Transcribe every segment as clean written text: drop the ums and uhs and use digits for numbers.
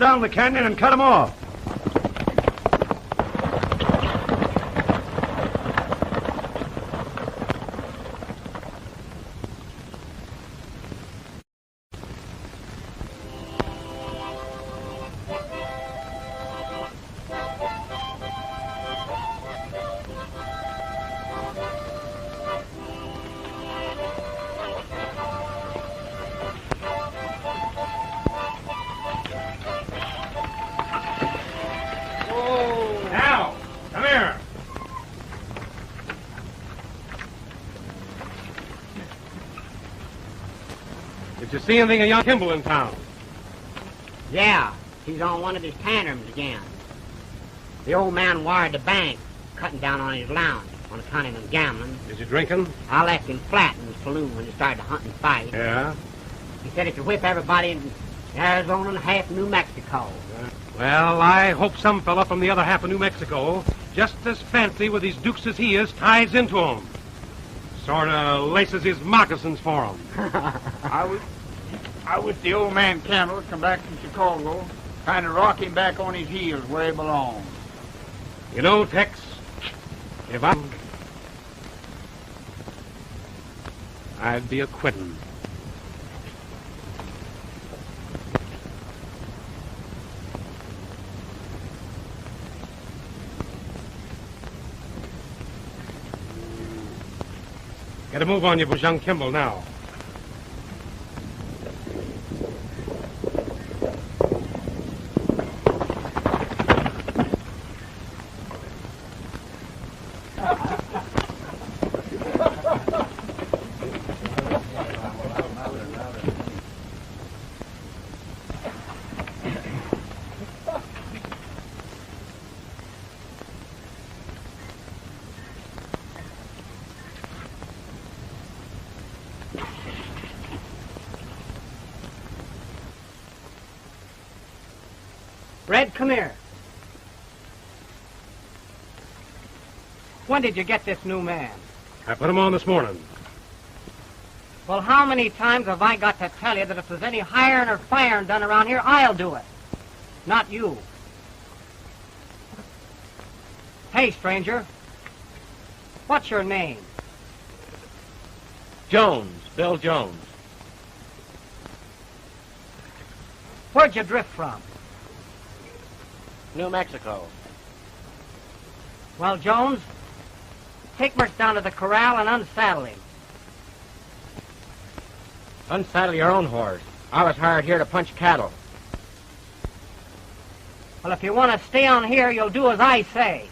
down the canyon and cut him off. Did you see anything of young Kimball in town? Yeah, he's on one of his tantrums again. The old man wired the bank, cutting down on his lounge on account of him gambling. Is he drinking? I left him flat in the saloon when he started to hunt and fight. Yeah? He said he could whip everybody in Arizona and half New Mexico. Well, I hope some fella from the other half of New Mexico, just as fancy with his dukes as he is, ties into him. Sort of laces his moccasins for him. I wish the old man Campbell would come back from Chicago, trying to rock him back on his heels where he belongs. You know, Tex, if I'd be a-quittin'. Get a move on you, young Kimball, now. Red, come here. When did you get this new man? I put him on this morning. Well, how many times have I got to tell you that if there's any hiring or firing done around here, I'll do it. Not you. Hey, stranger. What's your name? Jones, Bill Jones. Where'd you drift from? New Mexico. Well, Jones, take Mert down to the corral and unsaddle him. Unsaddle your own horse. I was hired here to punch cattle. Well, if you want to stay on here, you'll do as I say.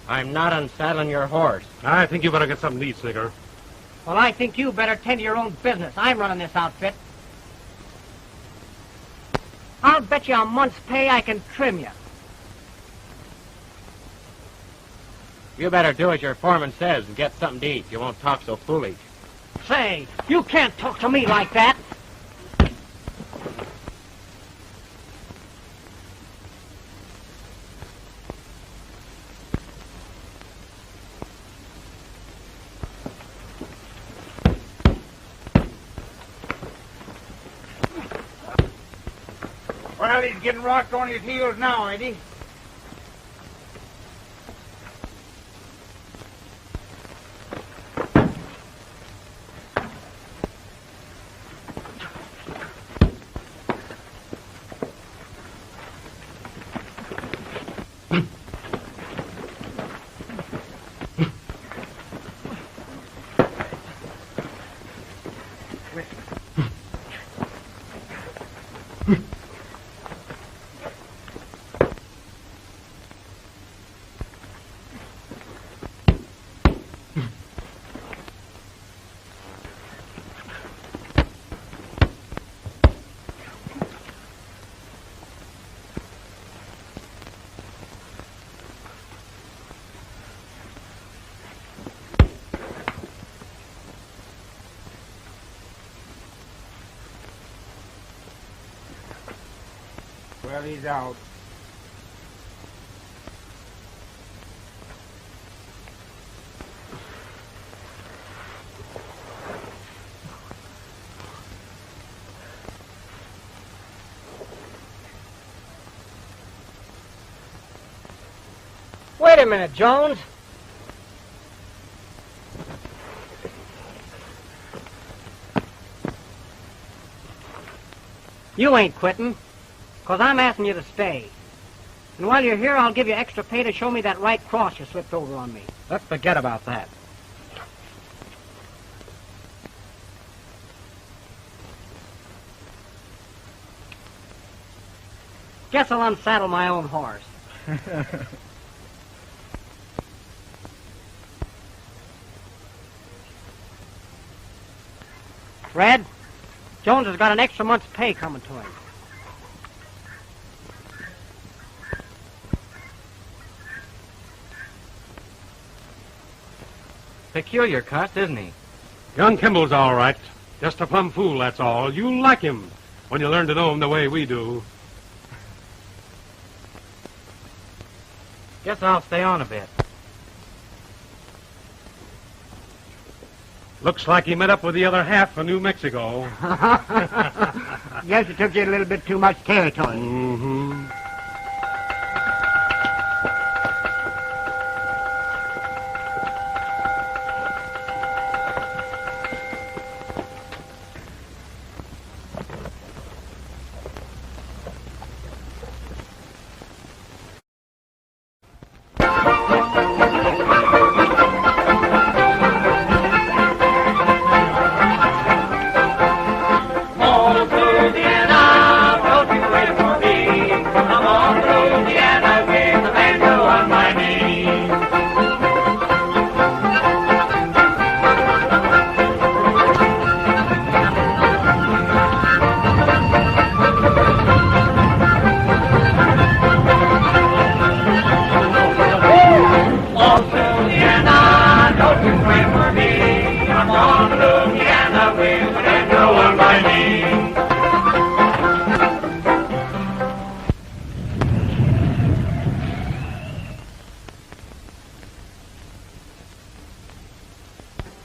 I'm not unsaddling your horse. I think you better get something to eat, Snicker. Well, I think you better tend to your own business. I'm running this outfit. I'll bet you a month's pay I can trim you. You better do as your foreman says and get something to eat. You won't talk so foolish. Say, you can't talk to me like that. Well, he's getting rocked on his heels now, ain't he? Well, he's out. Wait a minute, Jones. You ain't quitting, 'cause I'm asking you to stay. And while you're here, I'll give you extra pay to show me that right cross you slipped over on me. Let's forget about that. Guess I'll unsaddle my own horse. Fred, Jones has got an extra month's pay coming to him. Peculiar cuss, isn't he? Young Kimball's all right. Just a plumb fool, that's all. You'll like him when you learn to know him the way we do. Guess I'll stay on a bit. Looks like he met up with the other half of New Mexico. Guess it took you a little bit too much territory. Mm-hmm.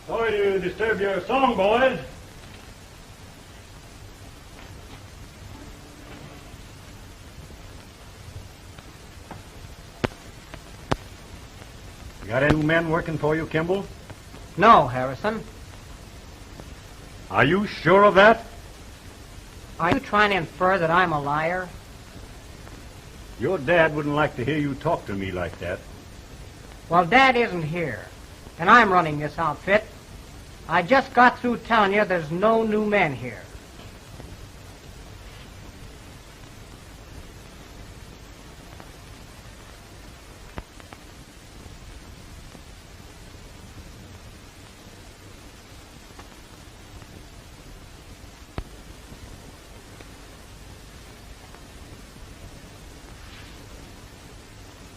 Sorry to disturb your song, boys. You got any men working for you, Kimball? No, Harrison. Are you sure of that? Are you trying to infer that I'm a liar? Your dad wouldn't like to hear you talk to me like that. Well, Dad isn't here, and I'm running this outfit. I just got through telling you there's no new men here.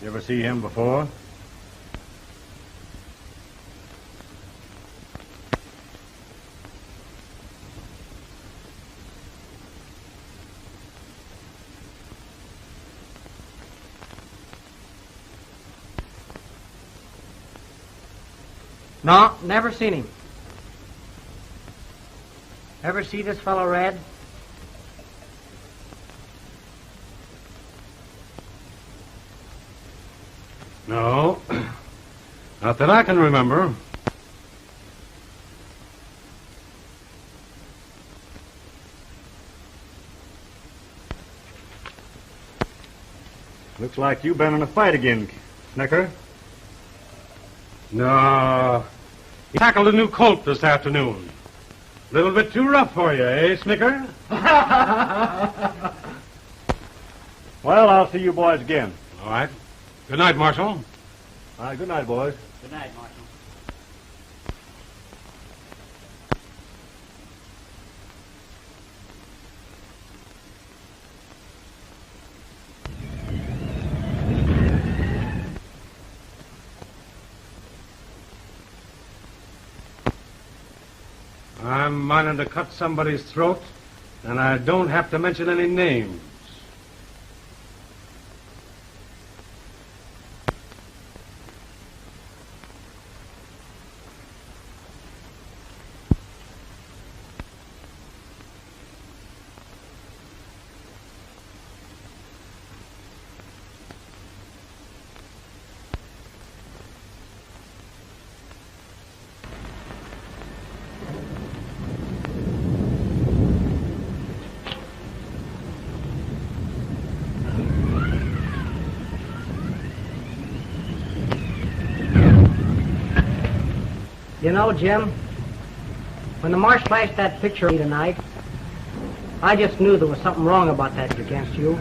You ever see him before? No, never seen him. Ever see this fellow, Red? No. Not that I can remember. Looks like you've been in a fight again, Snicker. No. He tackled a new colt this afternoon. A little bit too rough for you, eh, Snicker? Well, I'll see you boys again. All right. Good night, Marshal. All right, good night, boys. Good night, Marshal. I'm minded to cut somebody's throat, and I don't have to mention any names. You know, Jim, when the marsh flashed that picture of me tonight, I just knew there was something wrong about that against you.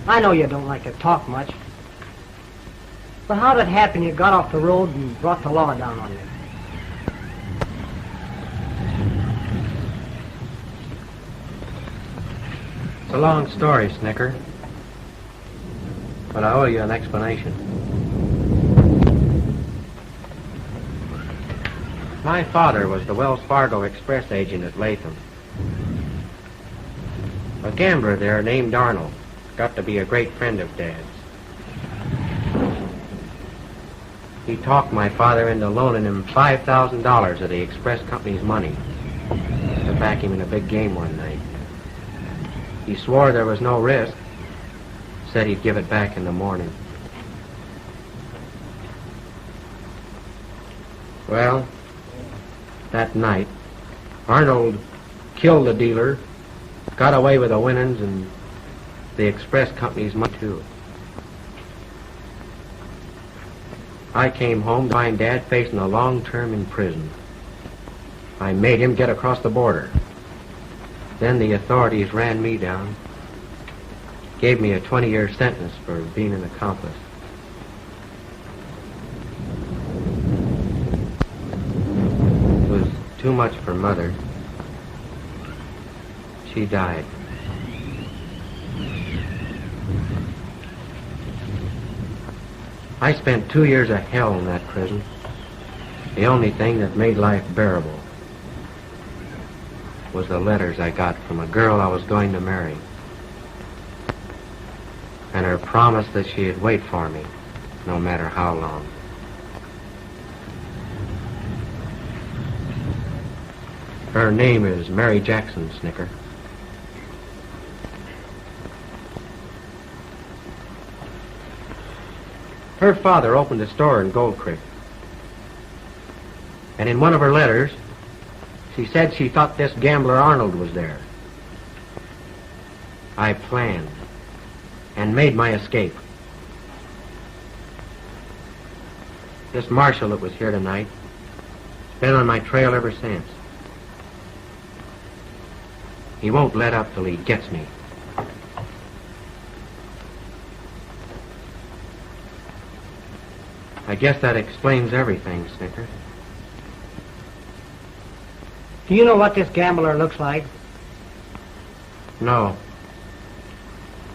I know you don't like to talk much. But how did it happen you got off the road and brought the law down on you? It's a long story, Snicker. But I owe you an explanation. My father was the Wells Fargo Express agent at Latham. A gambler there named Arnold got to be a great friend of Dad's. He talked my father into loaning him $5,000 of the Express Company's money to back him in a big game one night. He swore there was no risk, said he'd give it back in the morning. Well, that night, Arnold killed the dealer, got away with the winnings and the Express Company's money, too. I came home to find Dad facing a long term in prison. I made him get across the border. Then the authorities ran me down, gave me a 20-year sentence for being an accomplice. It was too much for Mother. She died. I spent 2 years of hell in that prison. The only thing that made life bearable was the letters I got from a girl I was going to marry, and her promise that she'd wait for me, no matter how long. Her name is Mary Jackson, Snicker. Her father opened a store in Gold Creek. And in one of her letters, she said she thought this gambler Arnold was there. I planned and made my escape. This marshal that was here tonight has been on my trail ever since. He won't let up till he gets me. I guess that explains everything, Snicker. Do you know what this gambler looks like? No.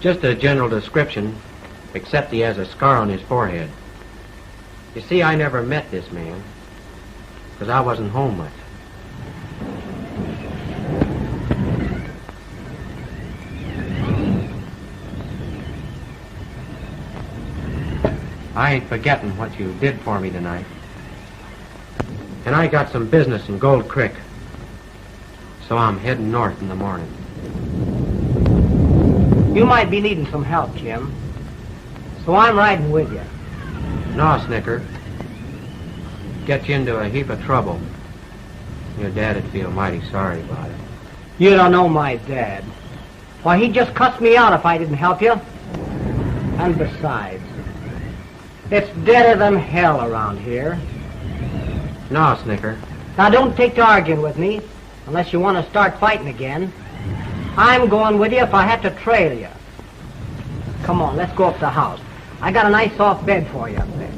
Just a general description, except he has a scar on his forehead. You see, I never met this man, because I wasn't home much. I ain't forgetting what you did for me tonight. And I got some business in Gold Creek, so I'm heading north in the morning. You might be needing some help, Jim, so I'm riding with you. No, Snicker. Get you into a heap of trouble. Your dad'd feel mighty sorry about it. You don't know my dad. Why, he'd just cuss me out if I didn't help you. And besides, it's deader than hell around here. No, Snicker. Now, don't take to arguing with me unless you want to start fighting again. I'm going with you if I have to trail you. Come on, let's go up to the house. I got a nice soft bed for you up there.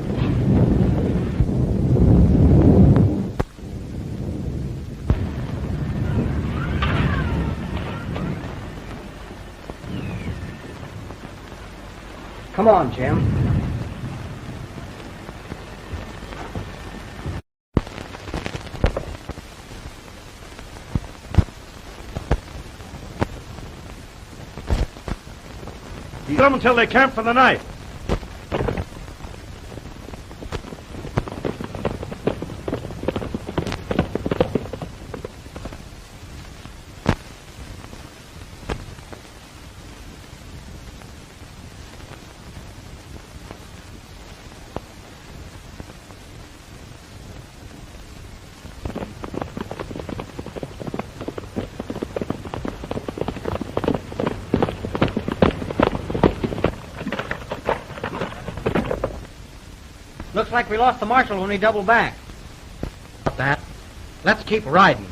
Come on, Jim. Leave them until they camp for the night. Looks like we lost the marshal when he doubled back. About that. Let's keep riding.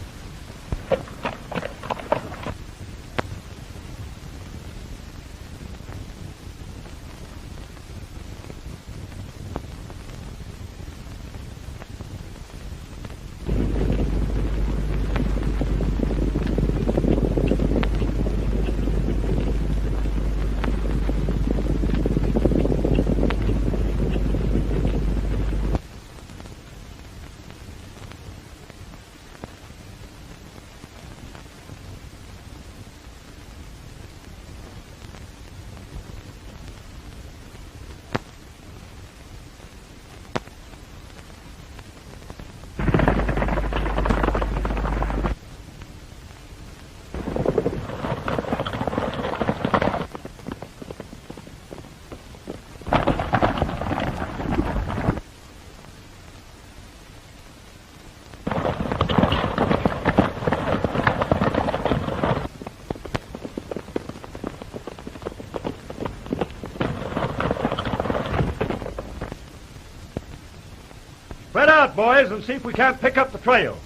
Spread out, boys, and see if we can't pick up the trail.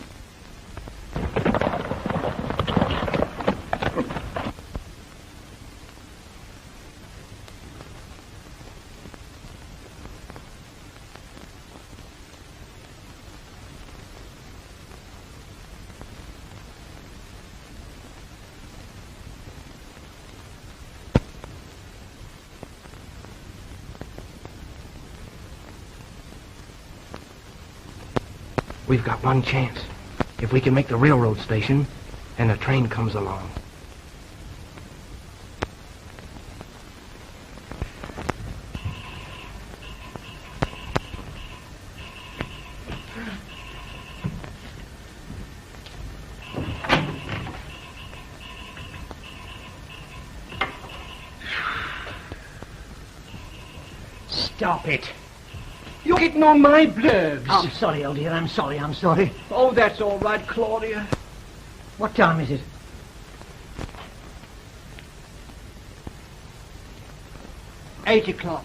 We've got one chance. If we can make the railroad station, and a train comes along. Stop it. You're getting on my nerves. I'm sorry, old dear. I'm sorry. Oh, that's all right, Claudia. What time is it? $8.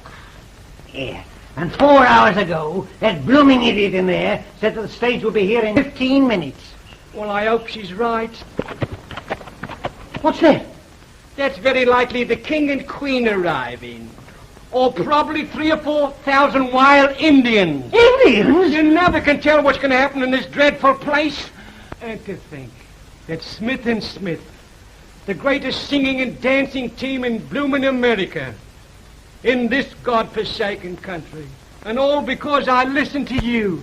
Yeah. And 4 hours ago, that blooming idiot in there said that the stage will be here in 15 minutes. Well, I hope she's right. What's that? That's very likely the king and queen arriving. Or probably 3,000 or 4,000 wild Indians. Indians? You never can tell what's going to happen in this dreadful place. And to think that Smith and Smith, the greatest singing and dancing team in bloomin' America, in this godforsaken country, and all because I listened to you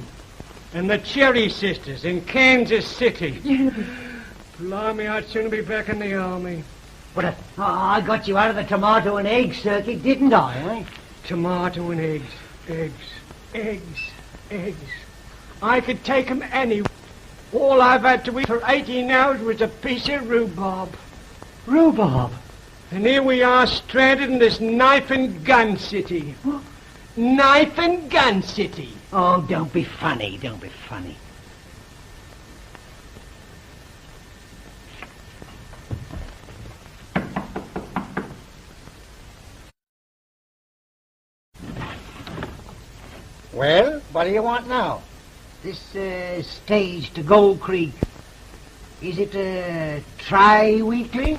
and the Cherry Sisters in Kansas City. Blimey, I'd sooner be back in the army. But I got you out of the tomato and egg circuit, didn't I, eh? Tomato and eggs. I could take 'em anywhere. All I've had to eat for 18 hours was a piece of rhubarb. Rhubarb? And here we are stranded in this knife and gun city. Knife and gun city. Oh, don't be funny. Well, what do you want now? This stage to Gold Creek, is it tri-weekly?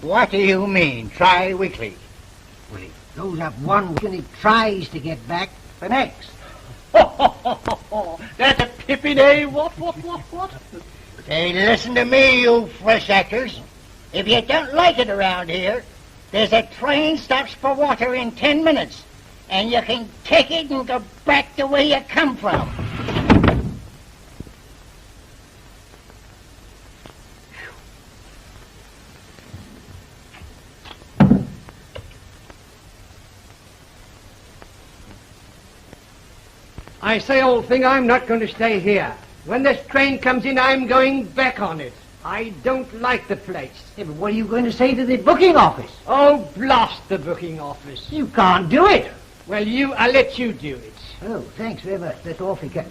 What do you mean, tri-weekly? Well, it goes up one week and it tries to get back the next. That's a pippin, eh? What? Hey, listen to me, you fresh actors. If you don't like it around here, there's a train stops for water in 10 minutes. And you can take it and go back the way you come from. I say, old thing, I'm not going to stay here. When this train comes in, I'm going back on it. I don't like the place. Yeah, but what are you going to say to the booking office? Oh, blast the booking office. You can't do it. Well, I'll let you do it. Oh, thanks very much. That's awfully kind.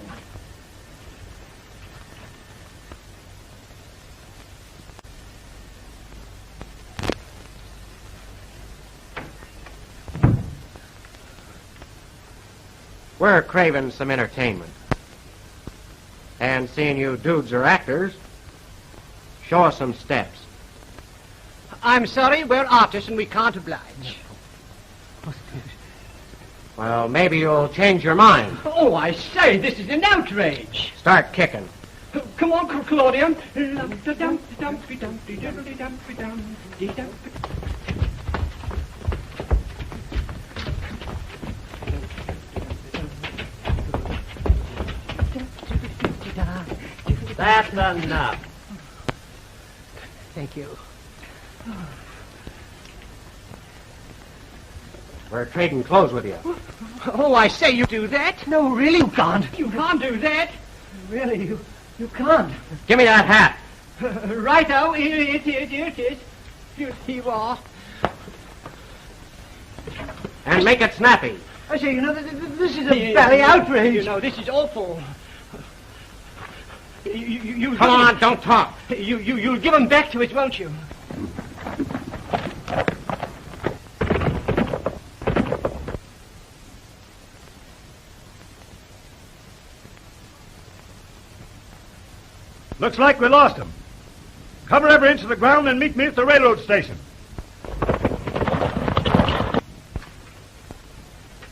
We're craving some entertainment. And seeing you dudes are actors, show us some steps. I'm sorry, we're artists and we can't oblige. Well, maybe you'll change your mind. Oh, I say, this is an outrage. Start kicking. Come on, Claudia. That's enough. Thank you. We're trading clothes with you. Oh, I say, you do that? No, really, you can't. You can't do that. Really, you can't. Give me that hat. Righto, here it is. Here you are. And make it snappy. I say, you know, this is a very outrage. You know, this is awful. Come on, don't talk. You'll give him back to us, won't you? Looks like we lost him. Cover every inch of the ground and meet me at the railroad station.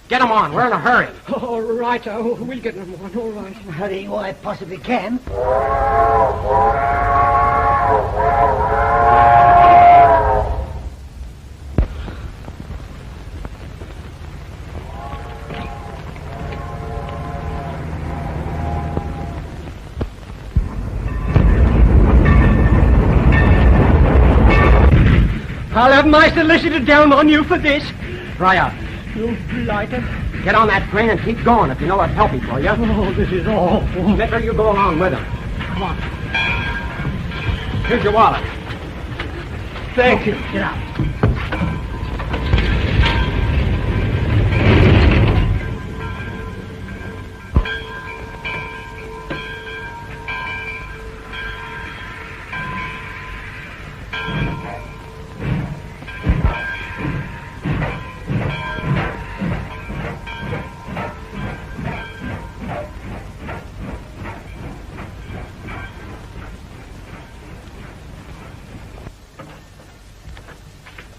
Get him on. We're in a hurry. All right, we'll get him on. All right. Hurry, I possibly can. I'll have my solicitor down on you for this. Dry up. You blighter. Get on that train and keep going if you know what's helping for you. Oh, this is awful. Better you go along with him. Come on. Here's your wallet. Thank you. Get out.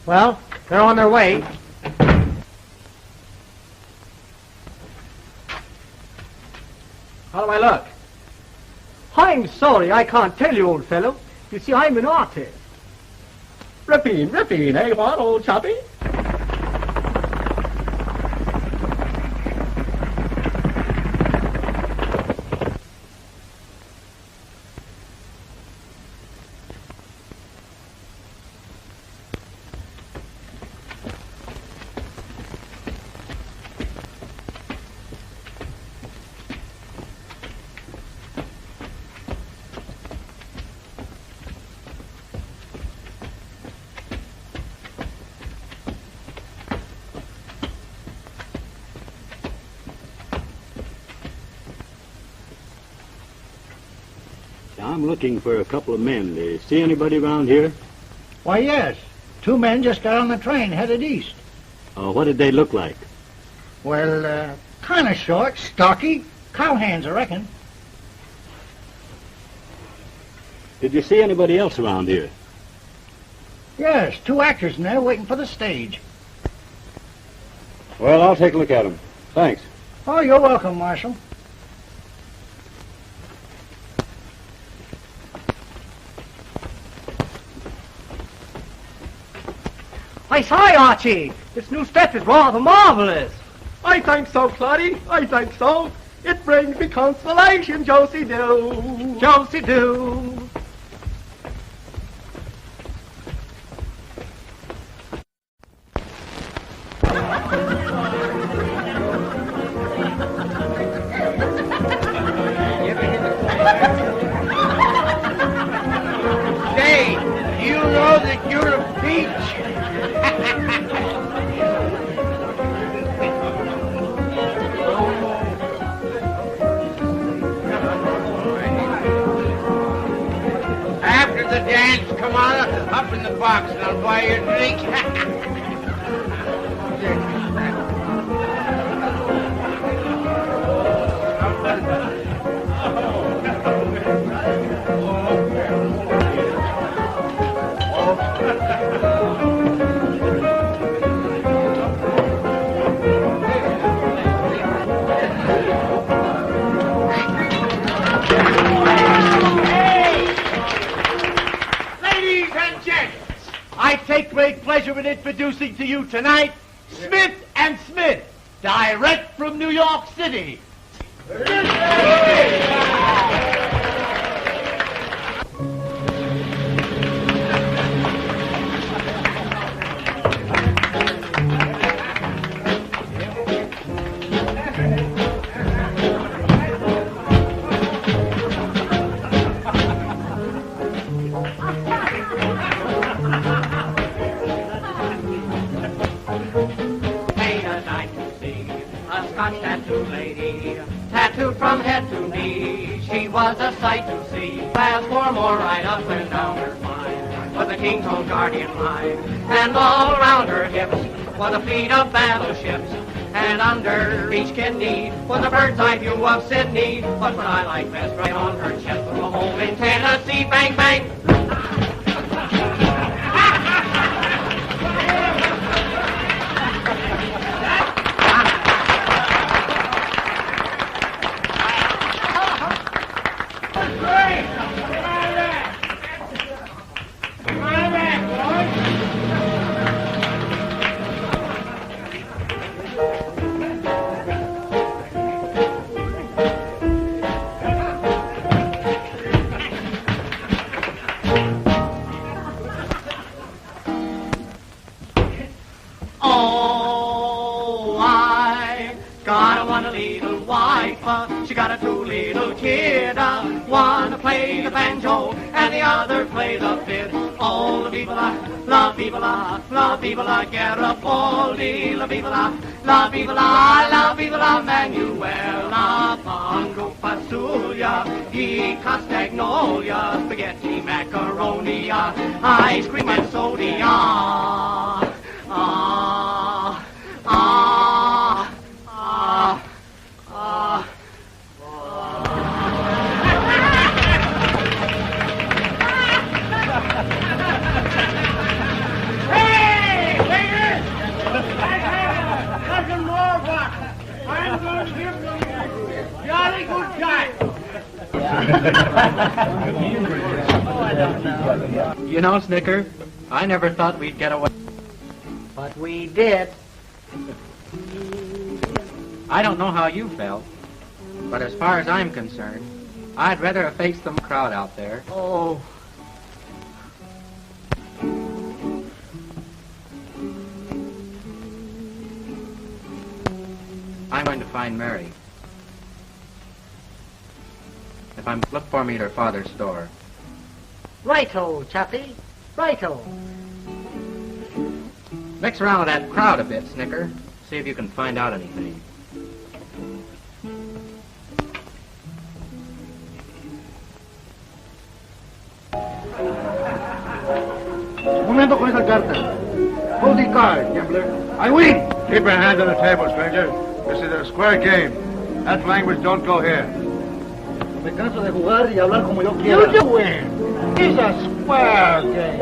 Well, they're on their way. How do I look? I'm sorry, I can't tell you, old fellow. You see, I'm an artist. Ripping, eh, what, old choppy? I'm looking for a couple of men. Do you see anybody around here? Why, yes. 2 men just got on the train headed east. What did they look like? Well, kind of short, stocky, cowhands, I reckon. Did you see anybody else around here? Yes, 2 actors in there waiting for the stage. Well, I'll take a look at them. Thanks. Oh, you're welcome, Marshal. I say, Archie, this new step is rather marvelous. I think so, Claudy. I think so. It brings me consolation, Josie do. Josie do. Say, do you know that you're a peach? After the dance, come on up in the box and I'll buy you a drink. Ladies and gents, I take great pleasure in introducing to you tonight Smith and Smith, direct from New York City. Tattooed from head to knee, she was a sight to see. As for more right up and down her spine was the king's own guardian line, and all around her hips was a fleet of battleships, and under each kidney was a bird's eye view of Sydney. But what I like best, right on her chest was a home in Tennessee. Bang, bang. She got a two little kid, one to play the banjo and the other play the fiddle. Oh, la viva la viva la viva la Garibaldi, la viva la viva la Manuela, Bongo Fasulia, E Castagnolia, spaghetti macaroni, ice cream and soda. Jolly good time. You know, Snicker, I never thought we'd get away. But we did. I don't know how you felt, but as far as I'm concerned, I'd rather have faced the crowd out there. Oh. I'm going to find Mary. If I'm look for me at her father's store. Righto, Chappie. Righto. Mix around with that crowd a bit, Snicker. See if you can find out anything. Un momento con esa carta. Hold the card, gambler. I win. Keep your hands on the table, stranger. This is a square game. That language don't go here. Me canso de jugar y hablar como yo quiera. You win. It's a square game.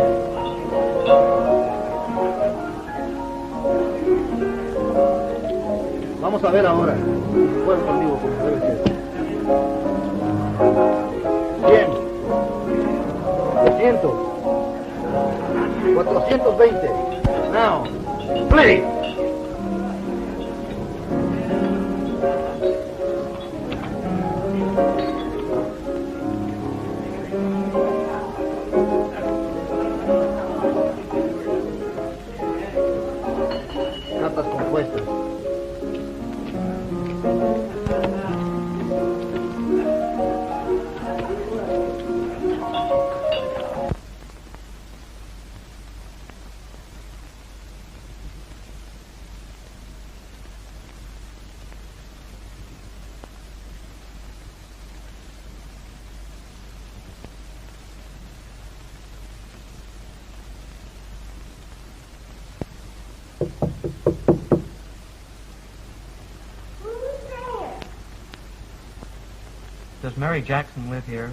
Vamos a ver ahora. Juego conmigo como debe ser. 100. 200. 420. Now, play. Cartas compuestas. Does Mary Jackson live here?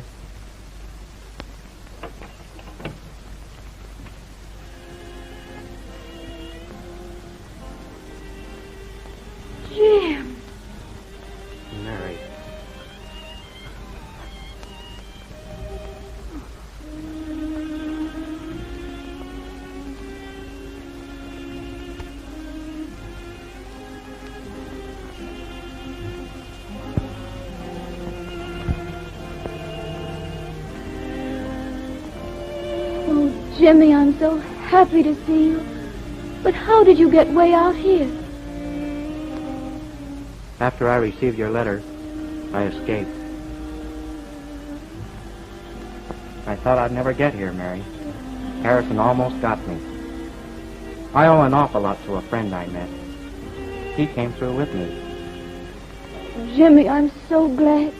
Jimmy, I'm so happy to see you. But how did you get way out here? After I received your letter, I escaped. I thought I'd never get here, Mary. Harrison almost got me. I owe an awful lot to a friend I met. He came through with me. Jimmy, I'm so glad.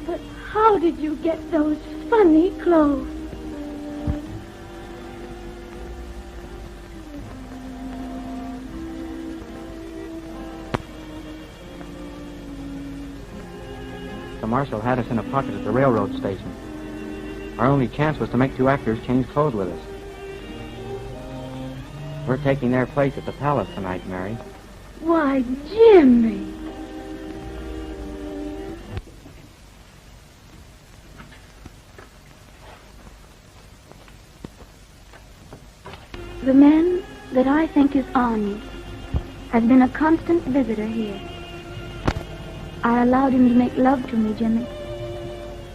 But how did you get those funny clothes? The marshal had us in a pocket at the railroad station. Our only chance was to make two actors change clothes with us. We're taking their place at the palace tonight, Mary. Why, Jimmy. The man that I think is Arnie has been a constant visitor here. I allowed him to make love to me, Jimmy,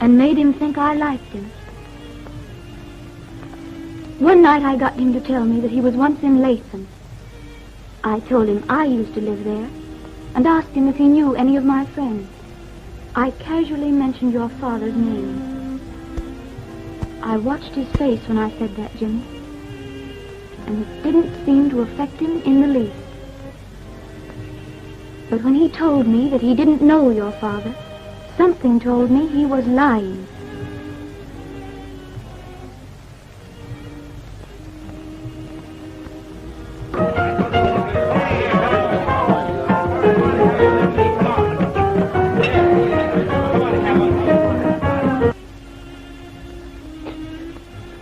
and made him think I liked him. One night I got him to tell me that he was once in Latham. I told him I used to live there, and asked him if he knew any of my friends. I casually mentioned your father's name. I watched his face when I said that, Jimmy, and it didn't seem to affect him in the least. But when he told me that he didn't know your father, something told me he was lying.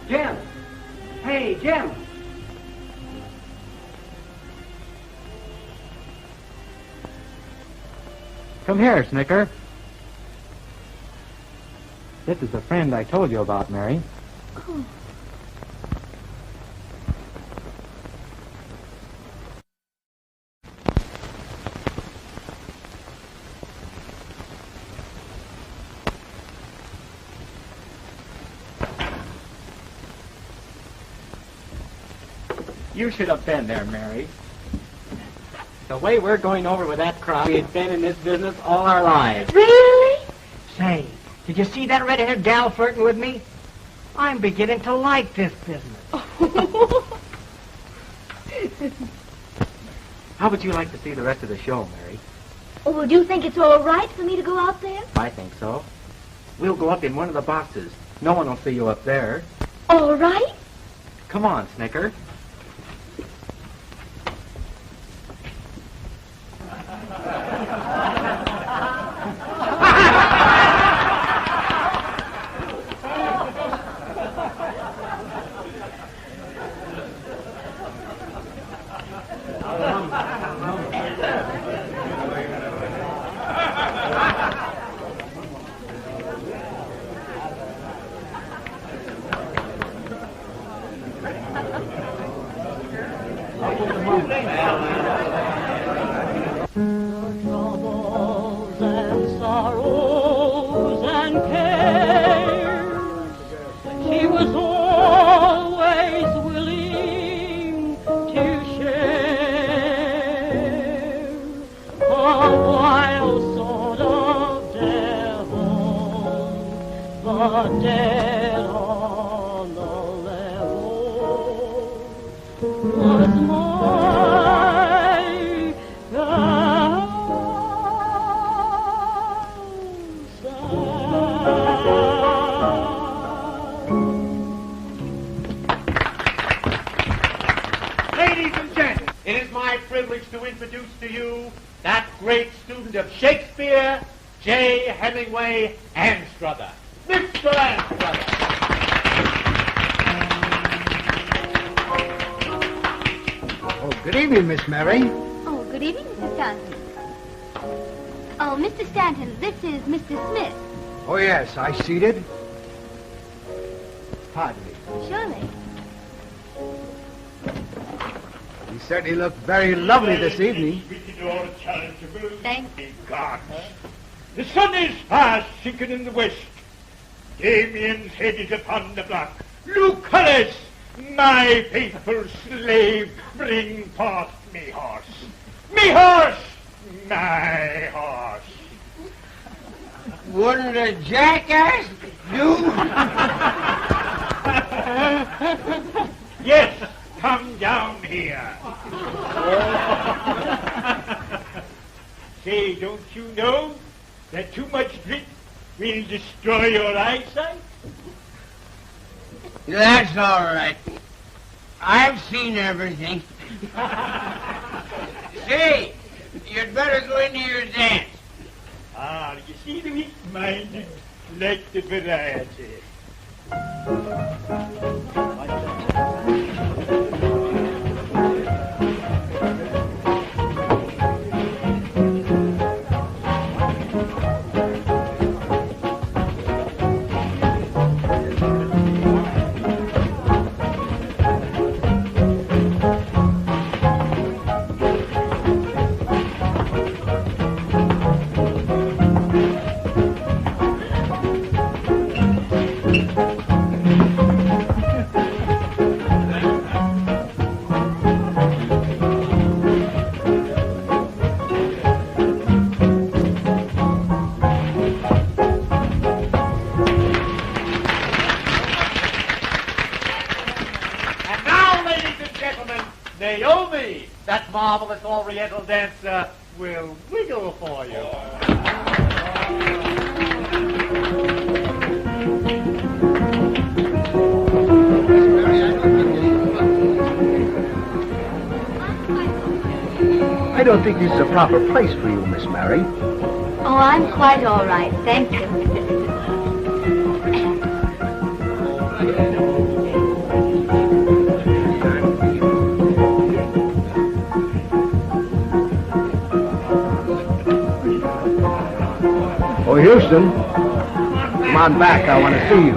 Jim! Hey, Jim! Come here, Snicker. This is the friend I told you about, Mary. Oh. You should have been there, Mary. The way we're going over with that crowd, we've been in this business all our lives. Really? Say, did you see that red-haired gal flirting with me? I'm beginning to like this business. How would you like to see the rest of the show, Mary? Oh, well, do you think it's all right for me to go out there? I think so. We'll go up in one of the boxes. No one will see you up there. All right? Come on, Snicker. Troubles and sorrows and cares, she was always willing to share. A wild sort of devil, but dead on the level, was privilege to introduce to you that great student of Shakespeare, J. Hemingway Anstruther. Mr. Anstruther. Oh, good evening, Miss Mary. Oh, good evening, Mr. Stanton. Oh, Mr. Stanton, this is Mr. Smith. Oh, yes, I seated. Pardon me. Surely. You certainly look very lovely this evening. Thank you. God. The sun is fast sinking in the west. Damien's head is upon the block. Lucullus, my faithful slave, bring forth me horse. Me horse! My horse. Wouldn't a jackass do? Yes, come down here. Say, don't you know that too much drink will destroy your eyesight? That's all right. I've seen everything. Say, you'd better go into your dance. Ah, you see, the weak-minded like the variety. Naomi, that marvelous Oriental dancer, will wiggle for you. I don't think this is a proper place for you, Miss Mary. Oh, I'm quite all right, thank you. Oh, Houston, come on back. I want to see you.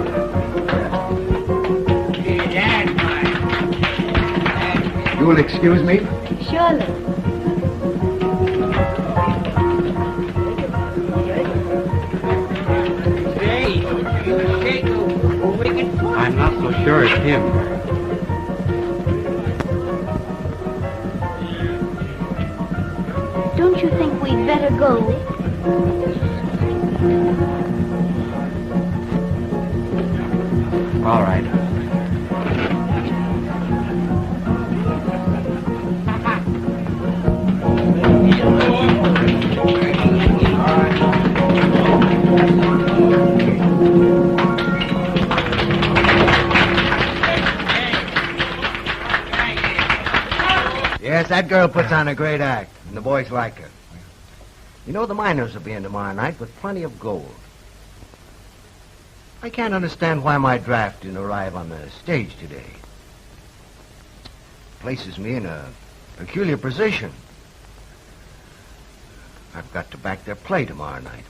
You will excuse me? Surely. I'm not so sure it's him. Don't you think we'd better go? All right. Yes, that girl puts on a great act, and the boys like her. You know, the miners will be in tomorrow night with plenty of gold. I can't understand why my draft didn't arrive on the stage today. Places me in a peculiar position. I've got to back their play tomorrow night.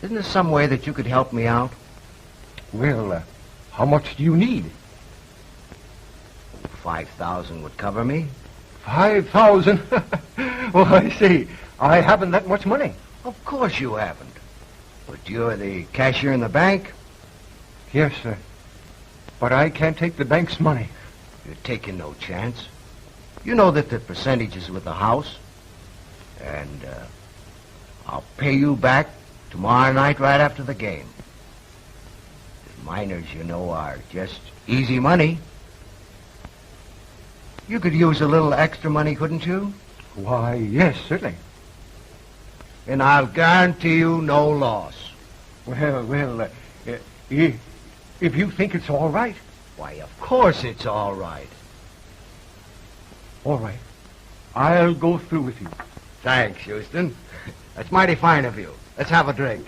Isn't there some way that you could help me out? Well, how much do you need? 5,000 would cover me. 5,000? Well, I see. I haven't that much money. Of course you haven't. But you're the cashier in the bank? Yes, sir. But I can't take the bank's money. You're taking no chance. You know that the percentage is with the house. And I'll pay you back tomorrow night right after the game. The miners, you know, are just easy money. You could use a little extra money, couldn't you? Why, yes, certainly. And I'll guarantee you no loss. Well, if you think it's all right. Why, of course it's all right. All right. I'll go through with you. Thanks, Houston. That's mighty fine of you. Let's have a drink.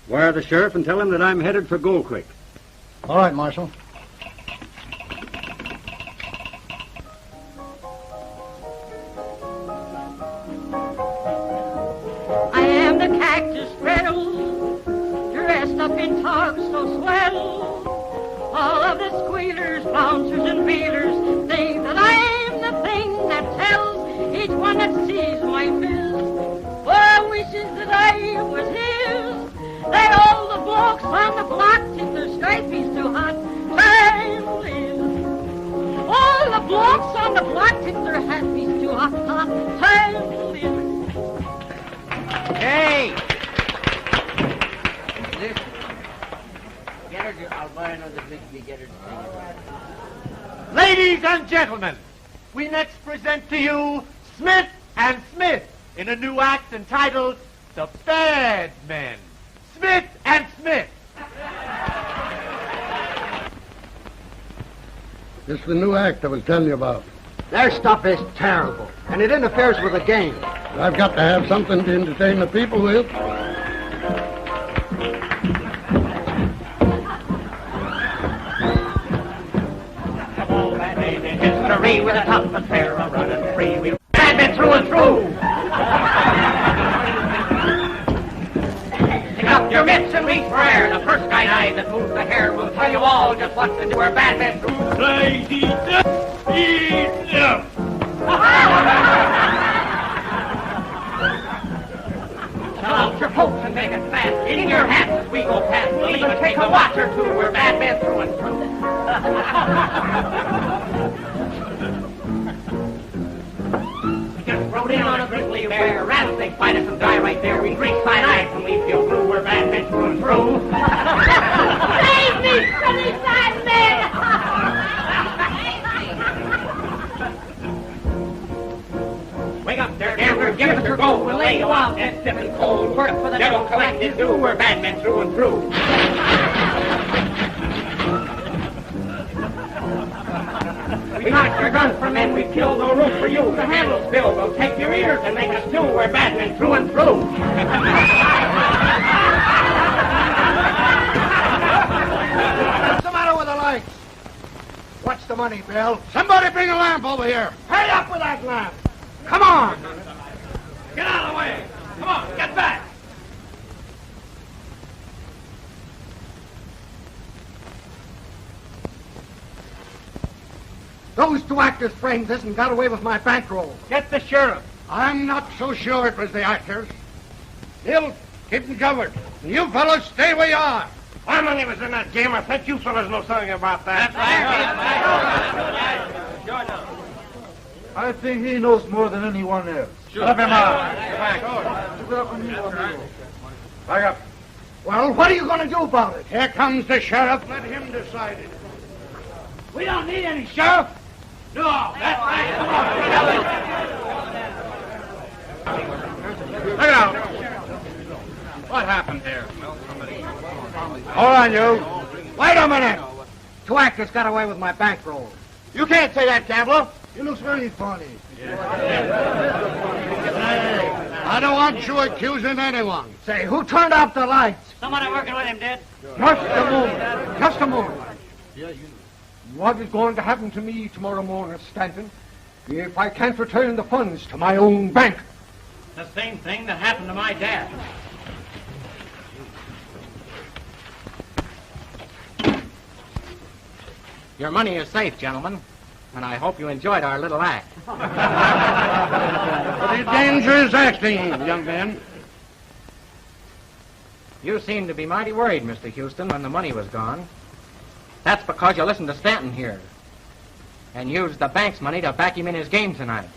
Wire the sheriff and tell him that I'm headed for Gold Creek. All right, Marshal. I am the cactus spreadle, dressed up in togs so swell. All of the squealers, bouncers, and beaters think that I am the thing that tells each one that sees my bills. Oh, wishes that I was his. That all the blokes on the block tip their skipies too hot. Time lives. All the blokes on the block tip their hatpies too hot. Time lives. Hey! Listen. Get her. I'll buy another big. Get her. Ladies and gentlemen, we next present to you Smith and Smith in a new act entitled The Bad Men. Smith and Smith. This is the new act I was telling you about. Their stuff is terrible, and it interferes with the game. I've got to have something to entertain the people with. History with a top affair of running free. We bad men through and through. Pick up your mitts and reach for air. The first guy eye that moves the hair will tell you all just what to do. We're bad men through. Enough. Shut out your hopes and make it fast. In your hats as we go past. We'll even take a watch or two. We're bad men through and through. Just rode in on a grizzly bear. Rattlesnake bite us and die right there. We grease fine eyes and we feel blue. We're bad men through and through. Save me, sunny side men! Wake up there, gambler, give us your gold. We'll lay you out and stiff and cold. Work for the devil, collect his due. We're bad men through and through. We knock your guns for men, we kill, no room for you. The handle's filled, we'll take your ears and make us stew. We're bad men through and through. What's the matter with the lights? What's the money, Bill? Somebody bring a lamp over here. Hurry up with that lamp. Come on! Get out of the way! Come on, get back! Those two actors framed this and got away with my bankroll. Get the sheriff. I'm not so sure it was the actors. Bill, keep them covered. And you fellows stay where you are. My money was in that game. I think you fellas know something about that. I think he knows more than anyone else. Shut up, him out. Back up. Well, what are you going to do about it? Here comes the sheriff. Let him decide it. We don't need any sheriff. No, that's right. Look out. What happened here? Hold on, you. Wait a minute. Two actors got away with my bankroll. You can't say that, gambler. He looks very funny. I don't want you accusing anyone. Say, who turned out the lights? Somebody working with him did. Just a moment. Just a moment. What is going to happen to me tomorrow morning, Stanton, if I can't return the funds to my own bank? The same thing that happened to my dad. Your money is safe, gentlemen, and I hope you enjoyed our little act. Pretty dangerous acting, young man. You seemed to be mighty worried, Mr. Houston, when the money was gone. That's because you listened to Stanton here and used the bank's money to back him in his game tonight.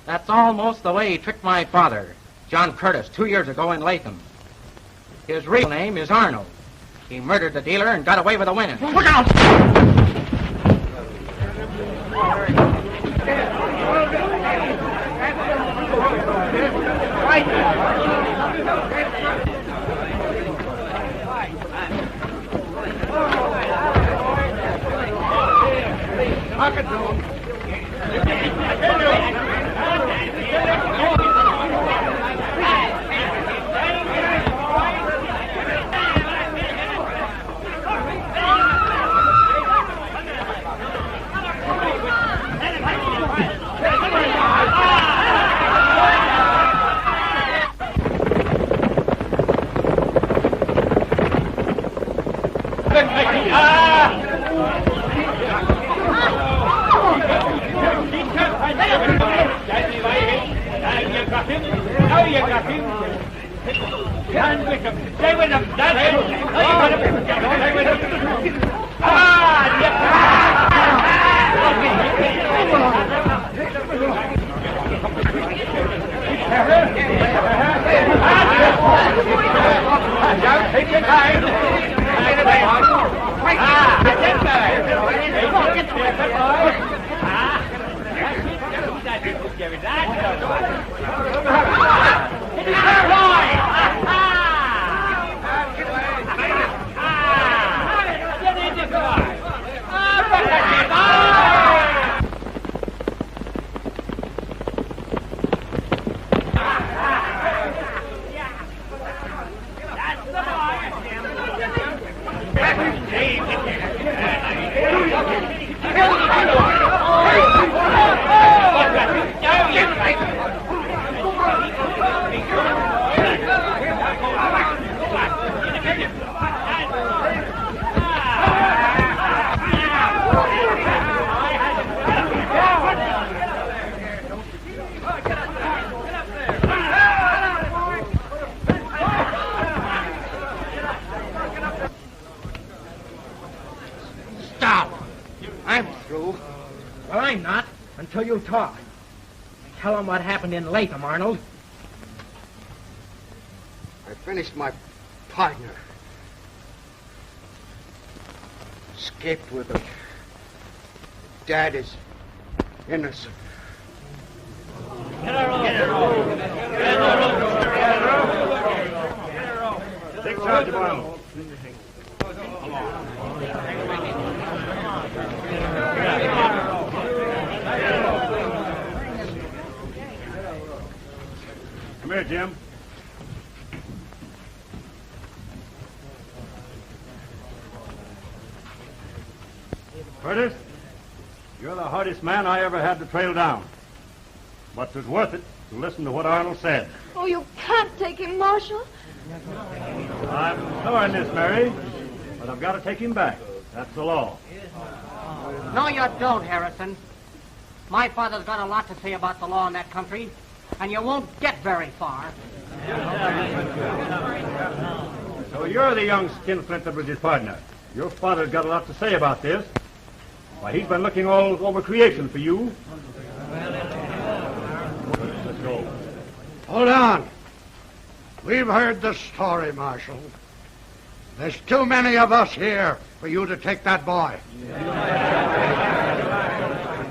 That's almost the way he tricked my father, John Curtis, 2 years ago in Latham. His real name is Arnold. He murdered the dealer and got away with the winnings. Look out! got him. Now you got him. Stand with him. Stay with him. That's it. Now you got him. Stay with him. Take your time. Well, I'm not, until you talk. Tell them what happened in Latham, Arnold. I finished my partner. Escaped with him. Dad is innocent. Get her off. Get her off. Get her off. Take charge of Arnold. Come here, Jim. Curtis, you're the hardest man I ever had to trail down. But it was worth it to listen to what Arnold said. Oh, you can't take him, Marshal. I'm sorry, Miss Mary, but I've got to take him back. That's the law. No, you don't, Harrison. My father's got a lot to say about the law in that country, and you won't get very far. So you're the young skinflint that was his partner. Your father's got a lot to say about this. Why, he's been looking all over creation for you. Let's go. Hold on. We've heard the story, Marshal. There's too many of us here for you to take that boy.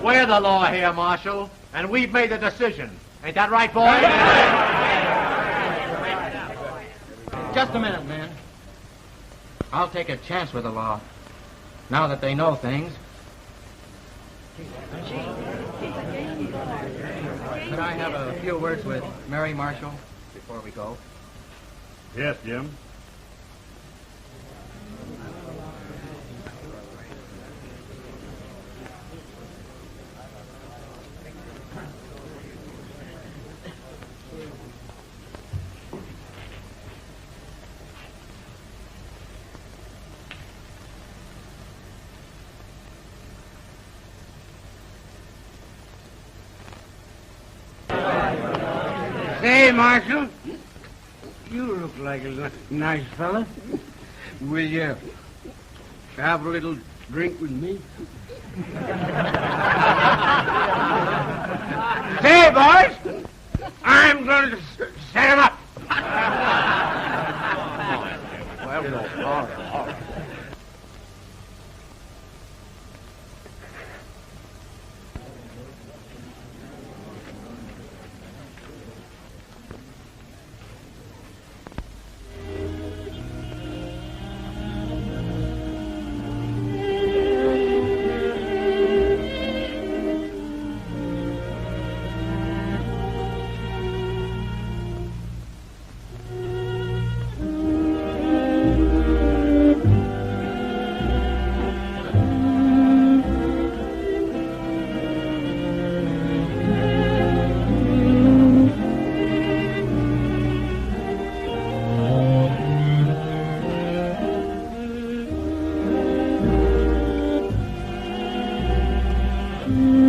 We're the law here, Marshal, and we've made the decision. Ain't that right, boy? Just a minute, man. I'll take a chance with the law. Now that they know things. Could I have a few words with Mary, Marshal, before we go? Yes, Jim. Say, Marshal, you look like a nice fella. Will you have a little drink with me? Say, boys, I'm going to set him up. Well, no, all right. Mm-hmm.